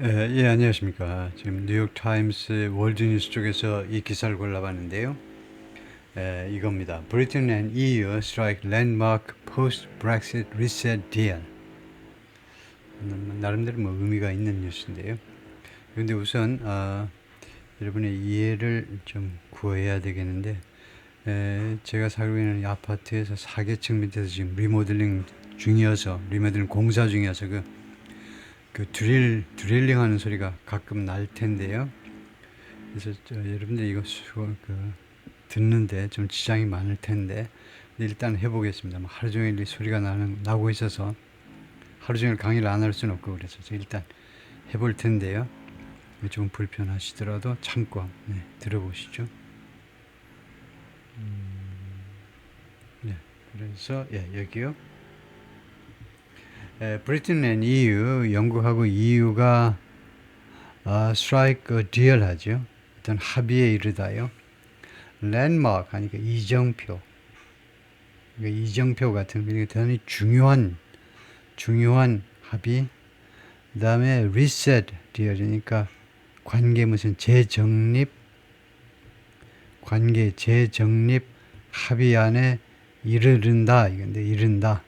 예, 안녕하십니까. 지금 뉴욕타임스 월드뉴스 쪽에서 이 기사를 골라봤는데요. 이겁니다. Britain and EU strike landmark post-Brexit reset deal. 나름대로 뭐 의미가 있는 뉴스인데요. 그런데 우선 여러분의 이해를 좀 구해야 되겠는데, 제가 살고 있는 이 아파트에서 4계층 밑에서 지금 리모델링 공사 중이어서 그 드릴링 하는 소리가 가끔 날 텐데요. 그래서 여러분들 이거 듣는데 좀 지장이 많을 텐데 일단 해보겠습니다. 하루 종일 이 소리가 나고 있어서 하루 종일 강의를 안 할 수는 없고 그래서 일단 해볼 텐데요. 좀 불편하시더라도 참고 들어보시죠. 네, 그래서 여기요. 브리튼 앤 EU, 영국하고 EU가 스트라이크 디얼 하죠. 어떤 합의에 이르다요. 랜마크 하니까 이정표. 그러니까 이정표 같은 대단히 중요한 합의. 그 다음에 리셋 디얼이니까 관계 재정립 합의 안에 이른다. 이건데 이른다.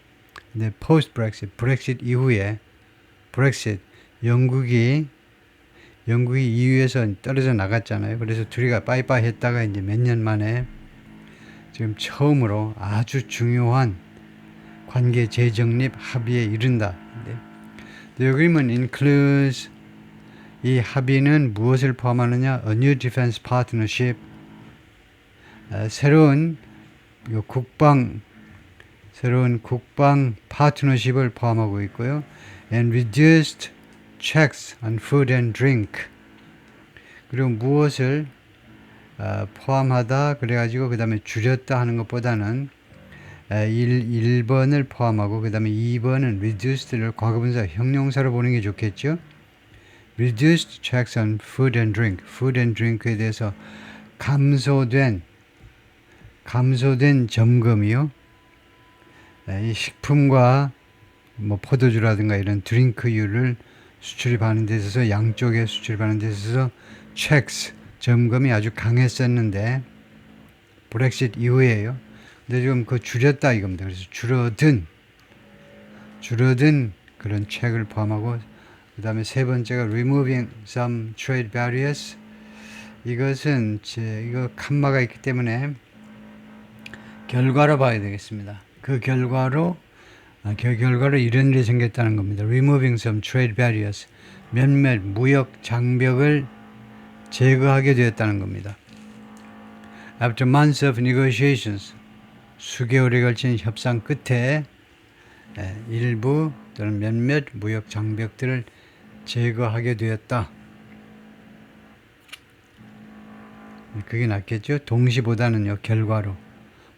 근데 포스트 브렉sit 이후에 영국이 EU에서 떨어져 나갔잖아요. 그래서 둘이가 빠이빠이 했다가 이제 몇 년 만에 지금 처음으로 아주 중요한 관계 재정립 합의에 이른다. The agreement includes 이 합의는 무엇을 포함하느냐? A new defense partnership 새로운 국방 파트너십을 포함하고 있고요. And reduced checks on food and drink. 그리고 무엇을 포함하다 그래가지고 그 다음에 줄였다 하는 것보다는 1번을 포함하고 그 다음에 2번은 reduced를 과거분사 형용사로 보는 게 좋겠죠. Reduced checks on food and drink. food and drink에 대해서 감소된 점검이요. 이 식품과 포도주라든가 이런 드링크류를 수출입하는 데 있어서 양쪽에 수출입하는 데 있어서 checks 점검이 아주 강했었는데 브렉sit 이후에요. 근데 지금 줄였다 이겁니다. 그래서 줄어든 그런 책을 포함하고 그 다음에 세 번째가 removing some trade barriers. 이것은 이거 칸마가 있기 때문에 결과로 봐야 되겠습니다. 그 결과로 이런 일이 생겼다는 겁니다. Removing some trade barriers. 몇몇 무역 장벽을 제거하게 되었다는 겁니다. After months of negotiations, 수개월에 걸친 협상 끝에 일부 또는 몇몇 무역 장벽들을 제거하게 되었다. 그게 낫겠죠? 동시보다는요, 결과로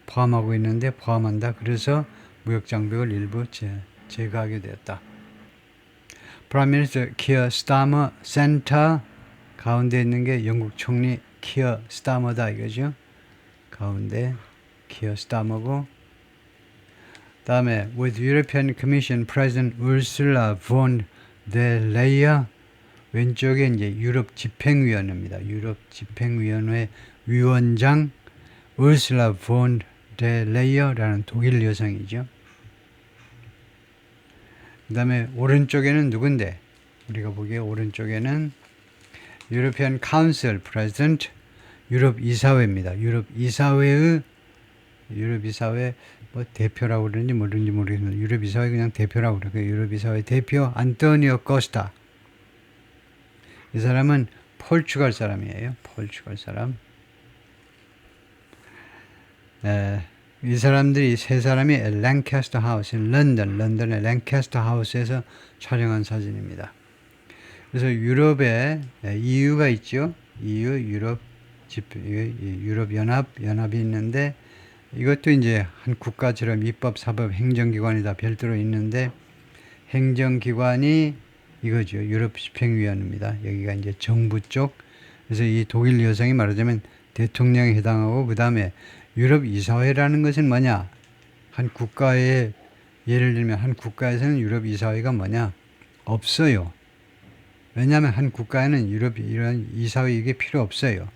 포함하고 있는데 포함한다. 그래서 무역 장벽을 일부 제거하게 되었다. Prime Minister Keir Starmer 센터 가운데 있는 게 영국 총리 Keir Starmer다 이거죠. 가운데 Keir Starmer고 다음에 with European Commission President Ursula von der Leyen 왼쪽에 이제 유럽 집행위원회입니다. 유럽 집행위원회 위원장 Ursula von der Leyen라는 독일 여성이죠. 그 다음에 오른쪽에는 누군데? 우리가 보기에 오른쪽에는 European Council President 유럽 이사회입니다. 유럽 이사회 대표라고 그러는지 모르겠는데 유럽 이사회 그냥 대표라고 그래요. 유럽 이사회 대표 안토니오 코스타. 이 사람은 포르투갈 사람이에요. 포르투갈 사람. 이 사람들이 세 사람이 랭캐스터 하우스, 런던의 랭캐스터 하우스에서 촬영한 사진입니다. 그래서 유럽에 EU가 있죠. 유럽연합이 있는데 이것도 이제 한 국가처럼 입법, 사법, 행정기관이 다 별도로 있는데 행정기관이 이거죠. 유럽 집행위원회입니다. 여기가 이제 정부 쪽. 그래서 이 독일 여성이 말하자면 대통령에 해당하고 그 다음에 유럽 이사회라는 것은 뭐냐? 한 국가에 예를 들면 한 국가에서는 유럽 이사회가 뭐냐? 없어요. 왜냐하면 한 국가에는 유럽이 이런 이사회 이게 필요 없어요.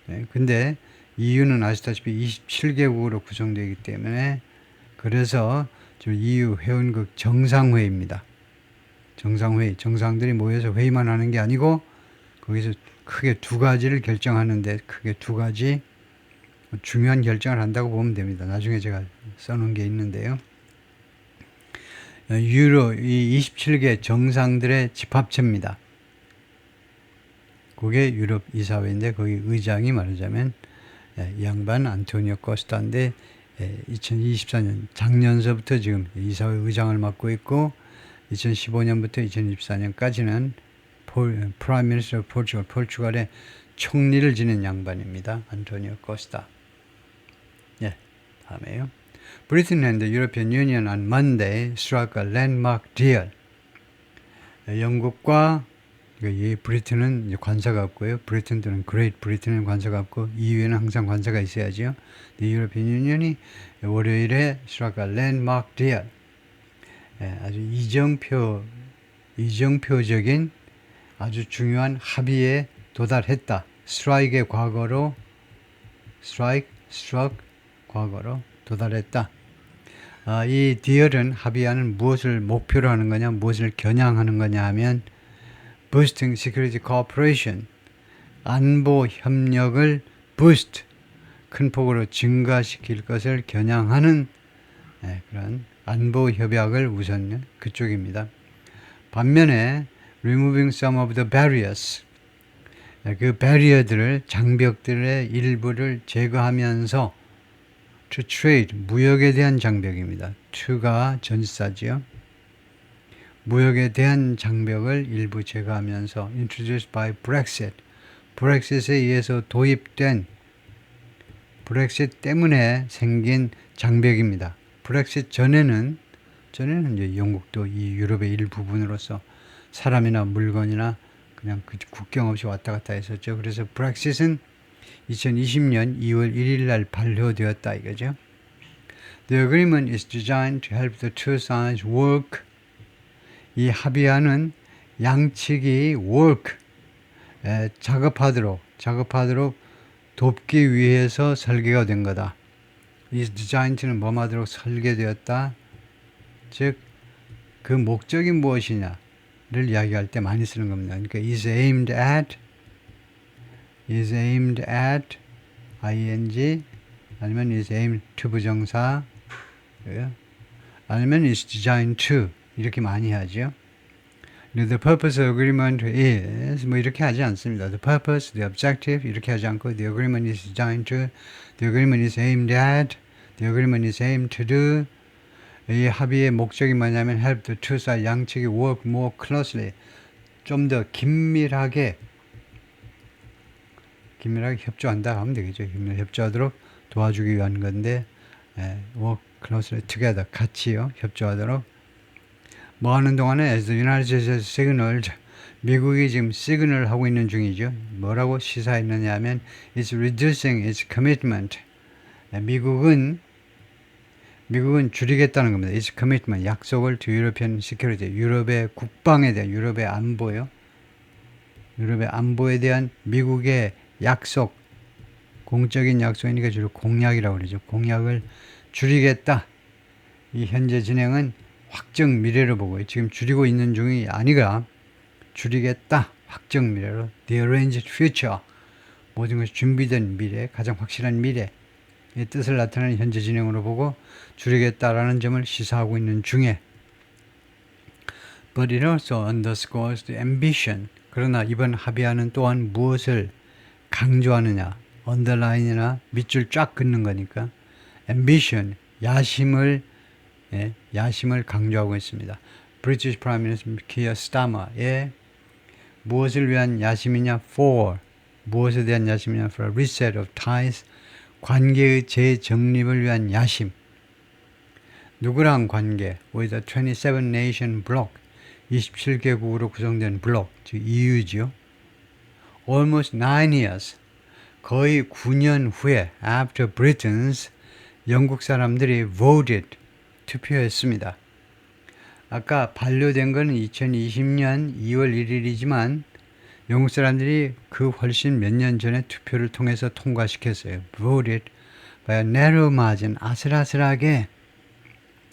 네, 근데 EU는 아시다시피 27개국으로 구성되기 때문에 그래서 EU 회원국 정상회의입니다. 정상회의, 정상들이 모여서 회의만 하는 게 아니고 거기서 크게 두 가지를 결정하는데 크게 두 가지 중요한 결정을 한다고 보면 됩니다. 나중에 제가 써놓은 게 있는데요. 유로 이 27개 정상들의 집합체입니다. 그게 유럽 이사회인데 거기 의장이 말하자면 이 양반 안토니오 코스타인데 2024년 작년서부터 지금 이사회 의장을 맡고 있고 2015년부터 2024년까지는 프라임 미니스터 포르투갈의 총리를 지낸 양반입니다. 안토니오 코스타. 예, 다음에요. Britain and the European Union on Monday struck a landmark deal. 영국과 이 브리튼은 관사가 없고요. 브리튼들은 그레이트 브리튼은 관사가 없고 EU에는 항상 관사가 있어야죠. 유로피언 유니언이 월요일에 struck a landmark deal. 아주 이정표적인 아주 중요한 합의에 도달했다. strike의 과거로 struck 과거로 도달했다. 이 디얼은 합의안은 무엇을 목표로 하는 거냐, 무엇을 겨냥하는 거냐 하면 boosting security cooperation, 안보 협력을 boost, 큰 폭으로 증가시킬 것을 겨냥하는 그런 안보 협약을 우선 그쪽입니다. 반면에 removing some of the barriers, 그 배리어들을 장벽들의 일부를 제거하면서 to trade, 무역에 대한 장벽입니다. to가 전치사지요. 무역에 대한 장벽을 일부 제거하면서 introduced by Brexit, 브렉싯에 의해서 도입된 브렉싯 때문에 생긴 장벽입니다. 브렉싯 전에는 이제 영국도 이 유럽의 일부분으로서 사람이나 물건이나 그냥 그 국경 없이 왔다 갔다 했었죠. 그래서 브렉싯은 2020년 2월 1일 날 발효되었다 이거죠. The agreement is designed to help the two sides work. 이 합의안은 양측이 work, 작업하도록 돕기 위해서 설계가 된 거다. is designed는 뭐하도록 설계되었다. 즉, 그 목적이 무엇이냐를 이야기할 때 많이 쓰는 겁니다. 그러니까 is aimed at ing 아니면 is aimed to 부정사 아니면 is designed to 이렇게 많이 하죠. The purpose of agreement is 뭐 이렇게 하지 않습니다. The purpose, the objective 이렇게 하지 않고 the agreement is designed to, the agreement is aimed at, the agreement is aimed to do. 이 합의의 목적이 뭐냐면 help the two sides 양측이 work more closely 좀 더 긴밀하게 협조한다 하면 되겠죠. 협조하도록 도와주기 위한 건데 work closely together 같이요 협조하도록 뭐 하는 동안에 as the United States signaled 미국이 지금 시그널 하고 있는 중이죠. 뭐라고 시사했느냐 하면 it's reducing its commitment. 미국은 줄이겠다는 겁니다. its commitment 약속을 to European security 유럽의 국방에 대한 유럽의 안보요. 유럽의 안보에 대한 미국의 약속 공적인 약속이니까 주로 공약이라고 그러죠. 공약을 줄이겠다. 이 현재 진행은 확정 미래로 보고 지금 줄이고 있는 중이 아니라 줄이겠다. 확정 미래로 the arranged future 모든 것이 준비된 미래 가장 확실한 미래의 뜻을 나타내는 현재 진행으로 보고 줄이겠다라는 점을 시사하고 있는 중에 but it also underscores the ambition 그러나 이번 합의안은 또한 무엇을 강조하느냐 underline이나 밑줄 쫙 긋는 거니까 ambition 야심을 강조하고 있습니다. British Prime Minister Keir Starmer의 무엇을 위한 야심이냐? For 무엇에 대한 야심이냐? For a reset of ties 관계의 재정립을 위한 야심. 누구랑 관계? With a 27 nation bloc 27개국으로 구성된 블록, 즉 EU죠. Almost 9 years 거의 9년 후에 after Britons 영국 사람들이 voted 투표했습니다. 아까 반려된 거는 2020년 2월 1일이지만 영국 사람들이 그 훨씬 몇 년 전에 투표를 통해서 통과시켰어요. Voted by a narrow margin.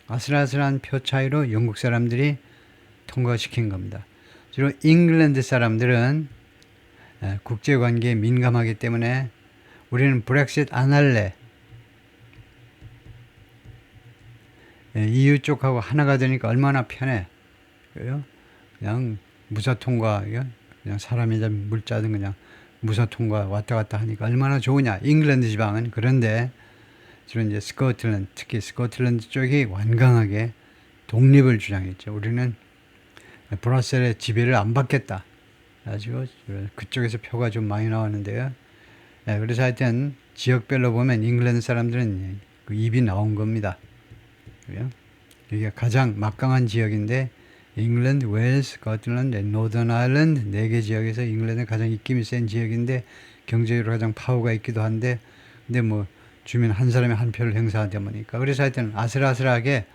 아슬아슬한 표 차이로 영국 사람들이 통과시킨 겁니다. 주로 잉글랜드 사람들은 국제관계에 민감하기 때문에 우리는 브렉시트 안 할래. EU 쪽하고 하나가 되니까 얼마나 편해. 그냥 무사통과, 그냥 사람이든 물자든 그냥 무사통과 왔다 갔다 하니까 얼마나 좋으냐. 잉글랜드 지방은. 그런데 주로 이제 스코틀랜드, 특히 스코틀랜드 쪽이 완강하게 독립을 주장했죠. 우리는 브라셀의 지배를 안 받겠다. 가지고 그쪽에서 표가 좀 많이 나왔는데요. 그래서 하여튼 지역별로 보면 잉글랜드 사람들은 그 입이 나온 겁니다. 이게 가장 막강한 지역인데 잉글랜드, 웨일스, 스코틀랜드, 노던 아일랜드 4개 지역에서 잉글랜드는 가장 입김이 센 지역인데 경제적으로 가장 파워가 있기도 한데 근데 뭐 주민 한 사람이 한 표를 행사하다 보니까 그래서 하여튼 아슬아슬하게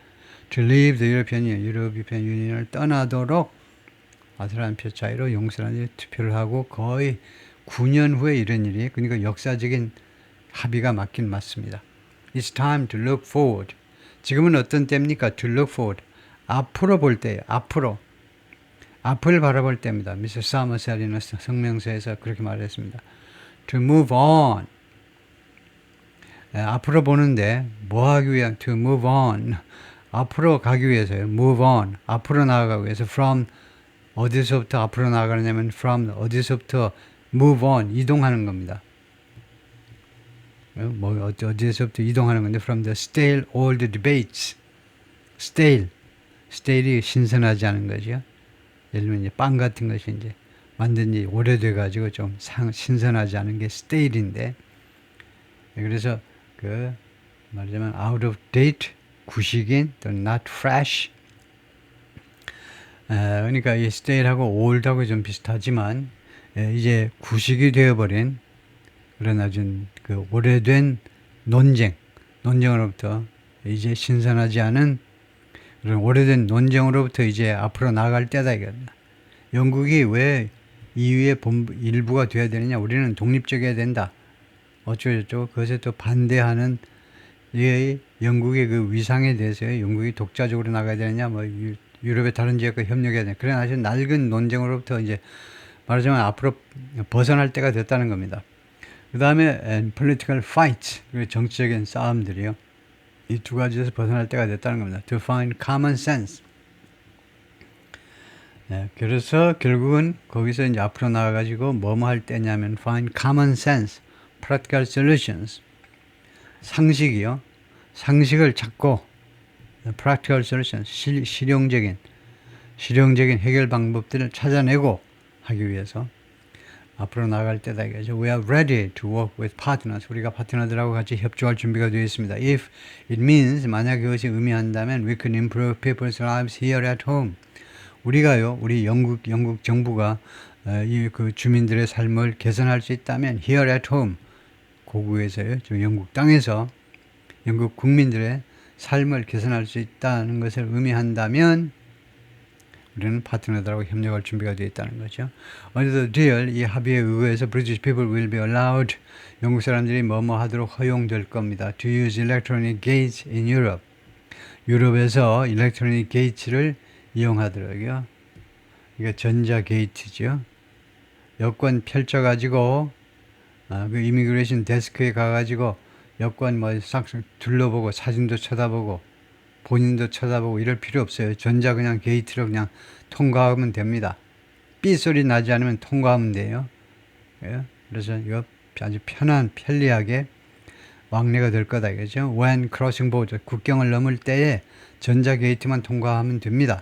to leave the European Union, 유럽 유니언을 떠나도록 아슬한 표 차이로 영국 사람들이 투표를 하고 거의 9년 후에 이런 일이 그러니까 역사적인 합의가 맞긴 맞습니다. It's time to look forward. 지금은 어떤 때입니까? To look forward. 앞으로 볼 때예요. 앞을 바라볼 때입니다. 미스 사머셀이는 성명서에서 그렇게 말했습니다. To move on. 앞으로 보는데 뭐 하기 위한 to move on. 앞으로 가기 위해서요. move on. 앞으로 나아가기 위해서 from 어디서부터 앞으로 나아가냐면 from 어디서부터 move on. 이동하는 겁니다. 뭐 어디서부터 이동하는 건데 from the stale old debates. stale이 신선하지 않은 거죠. 예를 들면 이제 빵 같은 것이 이제 만든 지 오래돼 가지고 좀 신선하지 않은 게 stale인데 그래서 그 말하자면 out of date 구식인 또 not fresh 그러니까 이 stale하고 old하고 좀 비슷하지만 이제 구식이 되어버린 그런 아주 그 오래된 논쟁으로부터 이제 신선하지 않은 그런 오래된 논쟁으로부터 이제 앞으로 나아갈 때다 이겁니다. 영국이 왜 EU의 일부가 되어야 되느냐? 우리는 독립적이어야 된다. 어쩌고저쩌고 그것에 또 반대하는 이 영국의 그 위상에 대해서요. 영국이 독자적으로 나가야 되느냐? 뭐 유럽의 다른 지역과 협력해야 되느냐? 그런 아주 낡은 논쟁으로부터 이제 말하자면 앞으로 벗어날 때가 됐다는 겁니다. 그 다음에 political fight, 정치적인 싸움들이요. 이 두 가지에서 벗어날 때가 됐다는 겁니다. To find common sense. 그래서 결국은 거기서 이제 앞으로 나가가지고 뭐뭐 할 때냐면 find common sense, practical solutions. 상식이요. 상식을 찾고 practical solutions, 실용적인 해결 방법들을 찾아내고 하기 위해서 앞으로 나갈 때다 이거죠. We are ready to work with partners. 우리가 파트너들하고 같이 협조할 준비가 되어 있습니다. If it means 만약 그것이 의미한다면 we can improve people's lives here at home. 우리가요, 우리 영국 정부가 그 주민들의 삶을 개선할 수 있다면 here at home 고국에서요, 영국 땅에서 영국 국민들의 삶을 개선할 수 있다는 것을 의미한다면 우리는 파트너들하고 협력할 준비가 되어 있다는 거죠. Under the deal, 이 합의에 의거해서 British people will be allowed, 영국 사람들이 뭐뭐 하도록 허용될 겁니다. To use electronic gates in Europe. 유럽에서 electronic gates를 이용하도록요. 이게 전자 게이트죠. 여권 펼쳐가지고 그 이미그레이션 데스크에 가가지고 여권 뭐 싹 둘러보고 사진도 쳐다보고 본인도 쳐다보고 이럴 필요 없어요. 전자 그냥 게이트로 그냥 통과하면 됩니다. 삐 소리 나지 않으면 통과하면 돼요. 그래서 이거 아주 편리하게 왕래가 될 거다 이거죠. When crossing border, 국경을 넘을 때에 전자 게이트만 통과하면 됩니다.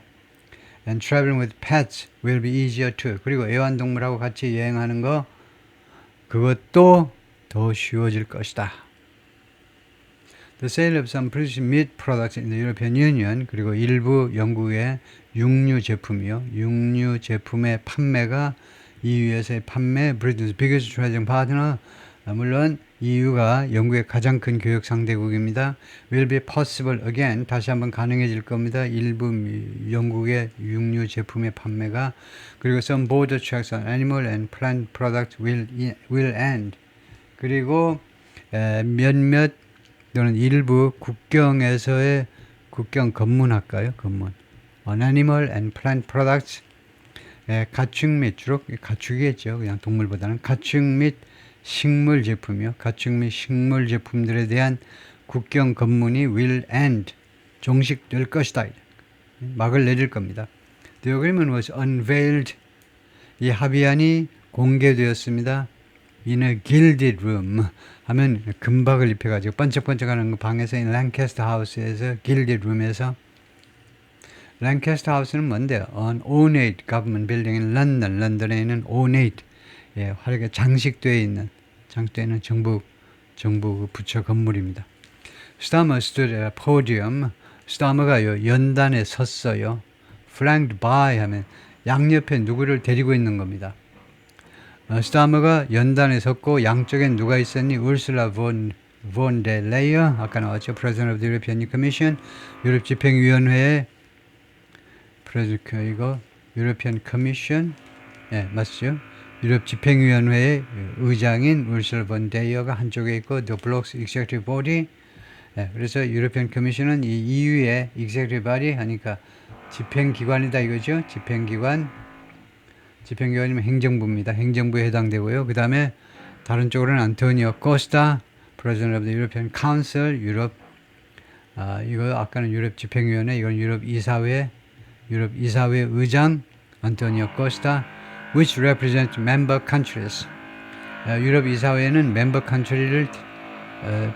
And traveling with pets will be easier too. 그리고 애완동물하고 같이 여행하는 거 그것도 더 쉬워질 것이다. The sale of some British meat products in the European Union 그리고 일부 영국의 육류 제품이요. 육류 제품의 판매가 EU에서의 판매 Britain's biggest trading partner 물론 EU가 영국의 가장 큰 교역 상대국입니다. Will be possible again. 다시 한번 가능해질 겁니다. 일부 영국의 육류 제품의 판매가. 그리고 some border checks on animal and plant products will end. 그리고 몇몇 또는 일부 국경에서의 국경 검문할까요? 검문. On animal and plant products. 가축 및 주로 가축이겠죠. 그냥 동물보다는 가축 및 식물 제품이요. 가축 및 식물 제품들에 대한 국경 검문이 will end. 종식될 것이다. 막을 내릴 겁니다. The agreement was unveiled. 이 합의안이 공개되었습니다. In a gilded room. 하면 금박을 입혀가지고 번쩍번쩍하는 그 방에서 랭캐스터 하우스에서 gilded room에서 랭캐스터 하우스는 뭔데요? An ornate government building in London. 런던에 있는 ornate, 화려하게 장식되어 있는 정부 부처 건물입니다. Starmer stood at a podium. Starmer가요 연단에 섰어요. Flanked by 하면 양옆에 누구를 데리고 있는 겁니다. Starmer가 연단에 섰고 양쪽엔 누가 있었니? Ursula von der Leyen, 아까 나왔죠. President of the European Commission, 유럽 집행위원회의 이거 European Commission, 맞죠? 유럽 집행위원회의 의장인 우르슐라 본 데이어가 한쪽에 있고 the bloc's executive body. 그래서 European Commission은 이 EU의 executive body 하니까 집행기관이다 이거죠. 집행기관이면 행정부입니다. 행정부에 해당되고요. 그 다음에 다른 쪽으로는 안토니오 코스타, President of the European Council, 유럽, 이거 아까는 유럽 집행위원회, 이건 유럽 이사회 의장 안토니오 코스타, which represent member countries. 유럽 이사회는 멤버 컨트리를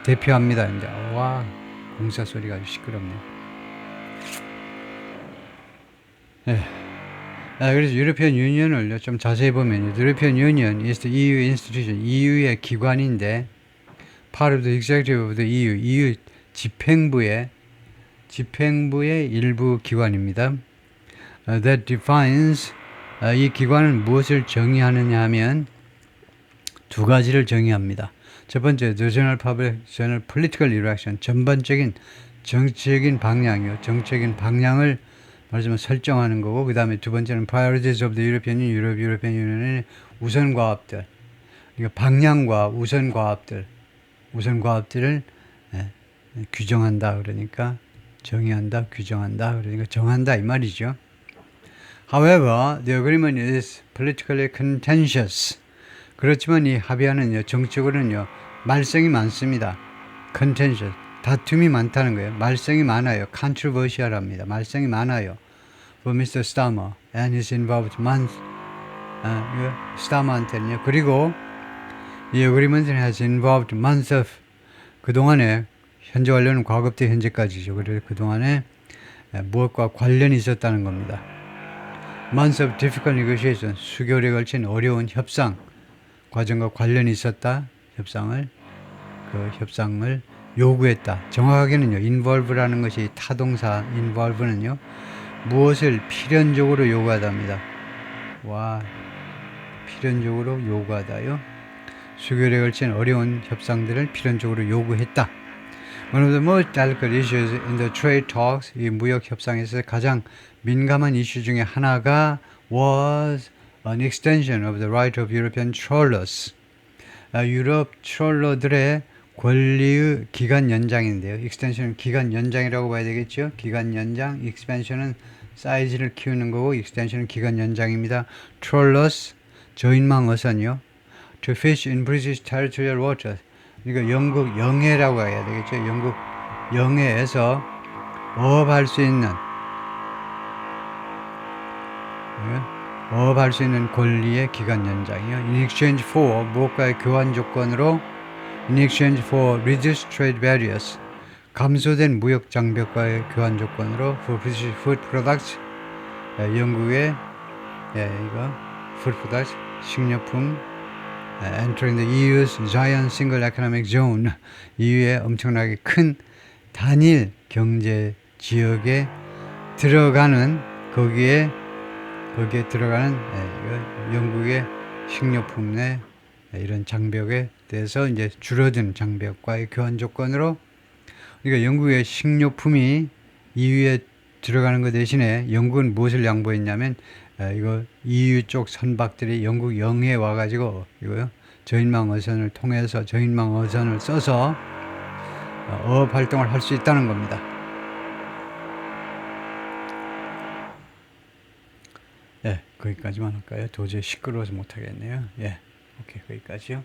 대표합니다. 이제 와, 공사 소리가 아주 시끄럽네요. 그래서 유로피언 유니언을 좀 자세히 보면 유로피언 유니언 is the EU institution, EU의 기관인데 part of the executive of the EU 집행부의 일부 기관입니다. That defines 이 기관은 무엇을 정의하느냐 하면 두 가지를 정의합니다. 첫 번째, the general political direction, 전반적인 정치적인 방향이요. 정치적인 방향을 말하자면 설정하는 거고, 그 다음에 두 번째는 priorities of the European Union, 유로피언 유니언의 우선과업들. 그러니까 방향과 우선과업들을 규정한다. 그러니까 정의한다, 규정한다. 그러니까 정한다 이 말이죠. However, the agreement is politically contentious. 그렇지만 이 합의안은요, 정치적으로는요, 말썽이 많습니다. contentious, 다툼이 많다는 거예요. 말썽이 많아요. controversial합니다. 말썽이 많아요. For Mr. Starmer and his involved Starmer한테는요. 그리고 이 agreement has involved months of 그동안에 현재 완료는 과거부터 현재까지죠. 그래서 그동안에 무엇과 관련이 있었다는 겁니다. Months of difficult negotiation, 수개월에 걸친 어려운 협상 과정과 관련이 있었다. 협상을 요구했다. 정확하게는요, involve라는 것이 타동사 involve는요, 무엇을 필연적으로 요구하답니다. 와, 필연적으로 요구하다요. 수개월에 걸친 어려운 협상들을 필연적으로 요구했다. One of the most delicate issues in the trade talks, 이 무역 협상에서 가장 민감한 이슈 중에 하나가 was an extension of the right of European trawlers. 유럽 트롤러들의 권리의 기간 연장인데요. extension은 기간 연장이라고 봐야 되겠죠. 기간 연장, expansion은 사이즈를 키우는 거고, extension은 기간 연장입니다. trawlers, 저인망 어선이요. to fish in British territorial waters. 그러니까 영국 영해라고 해야 되겠죠. 영국 영해에서 어업할 수 있는 권리의 기간 연장이요. In exchange for 무엇과의 교환 조건으로 In exchange for reduced trade barriers 감소된 무역 장벽과의 교환 조건으로 for British food products 영국의 food products 식료품 entering the EU's giant single economic zone EU의 엄청나게 큰 단일 경제 지역에 들어가는 거기에 들어가는 영국의 식료품 내 이런 장벽에 돼서 이제 줄어든 장벽과의 교환 조건으로, 그러니까 영국의 식료품이 EU에 들어가는 것 대신에 영국은 무엇을 양보했냐면, 이거 EU 쪽 선박들이 영국 영해에 와가지고 이거요, 저인망 어선을 통해서 저인망 어선을 써서 어업 활동을 할 수 있다는 겁니다. 예, 거기까지만 할까요? 도저히 시끄러워서 못하겠네요. 예, 오케이, 거기까지요.